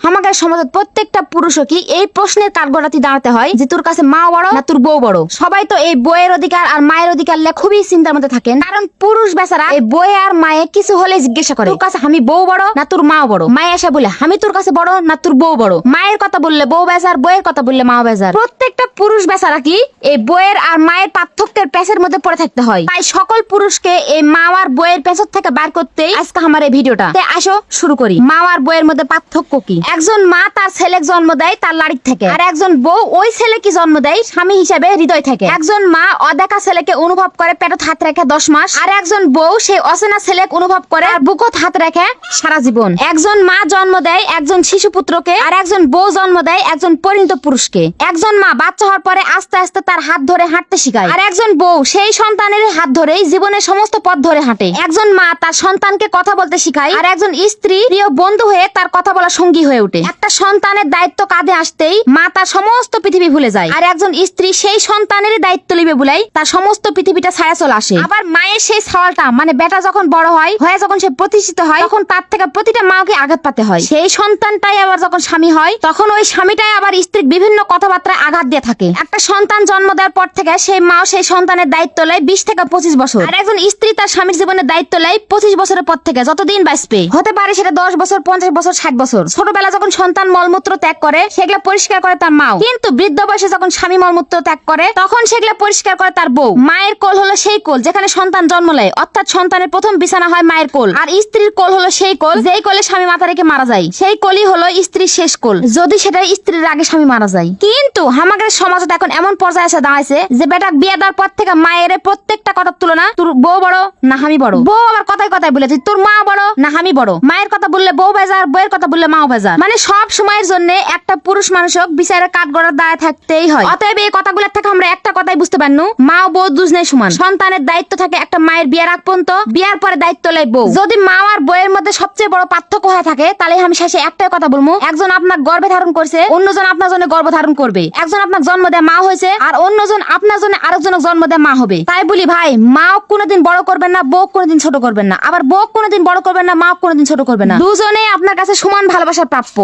আমাদের সমাজের প্রত্যেকটা পুরুষও কি এই প্রশ্নের কাঠগড়াতে দাঁড়াতে হয় যে তোর কাছে মা বড় না তোর বউ বড়। সবাই তো এই বইয়ের অধিকার আর মায়ের অধিকার নিয়ে খুবই চিন্তার মধ্যে থাকেন, কারণ পুরুষ বেচারা এই বই আর মায়ে কিছু হলে জিজ্ঞাসা করে তোর কাছে আমি বউ বড় না তোর মা বড়। মায়ে এসে বলে আমি তোর কাছে বড় না তোর বউ বড়। মায়ের কথা বললে বউ বেজার, বইয়ের কথা বললে মা বেজার। প্রত্যেকটা পুরুষ বেচারা কি এই বইয়ের আর মায়ের পার্থক্যের পেঁচের মধ্যে পড়ে থাকতে হয়। তাই সকল পুরুষকে এই মা আর বইয়ের পেঁচের থেকে বার করতেই আজকে আমার এই ভিডিওটা। আসো শুরু করি। মা আর বইয়ের মধ্যে পার্থক্য কি? একজন মা তার ছেলে জন্ম দেয় তার লাড়ির থেকে, আর একজন বউ ওই ছেলেকে জন্ম দেয় স্বামী হিসেবে হৃদয় থেকে। একজন মা অদেখা ছেলেকে অনুভব করে পেটত হাত রেখে 10 মাস, আর একজন বউ সেই অচেনা ছেলেকে অনুভব করে আর বুকত হাত রেখে সারা জীবন। একজন মা জন্ম দেয় একজন শিশু পুত্রকে, আর একজন বউ জন্ম দেয় একজন পরিণত পুরুষকে। একজন মা বাচ্চা হওয়ার পরে আস্তে আস্তে তার হাত ধরে হাঁটতে শিখায়, আর একজন বউ সেই সন্তানের হাত ধরেই জীবনের সমস্ত পথ ধরে হাঁটে। একজন মা তার সন্তানকে কথা বলতে শিখায়, আর একজন স্ত্রী প্রিয় বন্ধু হয়ে তার কথা বলা সঙ্গী হয়ে ওঠে। একটা সন্তানের দায়িত্ব কাঁধে আসতেই মা তার সমস্ত পৃথিবী ভুলে যায়, আর একজন স্ত্রী সেই সন্তানের দায়িত্ব লিবে বলাই তার সমস্ত পৃথিবীটা ছায়া চলে আসে। আবার মায়ের সেই সওয়ালটা মানে বেটা যখন বড় হয় যখন সে প্রতিষ্ঠিত হয় তখন তার থেকে প্রতিটা মাকে আঘাত পাতে হয়। সেই সন্তানটাই আবার যখন স্বামী হয় তখন ওই স্বামীটাই আবার স্ত্রীর বিভিন্ন কথাবার্তায় আঘাত দিয়ে থাকে। একটা সন্তান জন্ম দেওয়ার পর থেকে সেই মা সেই সন্তানের দায়িত্ব নেয় 20 থেকে 25 বছর, আর একজন স্ত্রী তার স্বামীর জীবনের দায়িত্ব নেয় 25 বছরের পর থেকে যতদিন বাঁচবে। হতে পারে সেটা 10 বছর, 50 বছর, 60 বছর। ছোটবেলা যখন সন্তান মলমূত্র ত্যাগ করে সেগুলো পরিষ্কার করে তার মা, কিন্তু বৃদ্ধ বয়সে যখন স্বামী মলমূত্র ত্যাগ করে তখন সেগুলো পরিষ্কার করে তার বউ। মায়ের কোল হলো সেই কোল যেখানে সন্তান জন্ম নেয়, অর্থাৎ সন্তানের প্রথম বিছানা হয় মায়ের কোল, আর স্ত্রীর কোল হলো সেই কোল যেই কোলে স্বামী মাথা রেখে মারা যায়। সেই কোলই হলো স্ত্রীর শেষ কোল যদি সেটা স্ত্রীর আগে স্বামী মারা যায়। কিন্তু আমাদের সমাজে এখন এমন পর্যায়ে এসে দাঁড়াইছে যে বেটা বিয়ে দেওয়ার পর থেকে মায়ের প্রত্যেকটা কথার তুলনা তোর বউ বড় না আমি বড়। বউ আবার কথায় কথায় বলে তোর মা বড় না আমি বড়। মায়ের কথা বললে বউ বেজার, বউয়ের কথা বললে মাও বেজার। মানে সব সময়ের জন্য একটা পুরুষ মানুষক বিচারের কাঠগড়ার দাঁড়ায় থাকতেই হয়। অতএব এই কথাগুলোর থেকে আমরা একটা কথাই বুঝতে পারনু, মা ও বউ দুজনেই সমান। সন্তানের দায়িত্ব থাকে একটা মায়ের বিয়ের আগ পর্যন্ত, বিয়ার পরে দায়িত্ব লয় বউ। যদি মা আর বউয়ের মধ্যে সবচেয়ে বড় পার্থক্য হয়ে থাকে তাহলে আমি শেষে একটাই কথা বলবো, একজন আপনার গর্ভে ধারণ করছে, অন্যজন আপনার জন্য গর্ভ ধারণ করবে। একজন আপনার জন্ম দেয় মা হয়েছে, আর অন্যজন আপনার জন্য আরেকজনের জন্ম দেয় মা হবে। তাই বলি ভাই, মাও কোনোদিন বড় করবেন না, বউ কোনোদিন ছোট করবেন না, আবার বউ কোনোদিন বড় করবেন না, মা কোনোদিন ছোট করবেন না। দুজনেই আপনার কাছে সমান ভালোবাসার প্রাপ্য।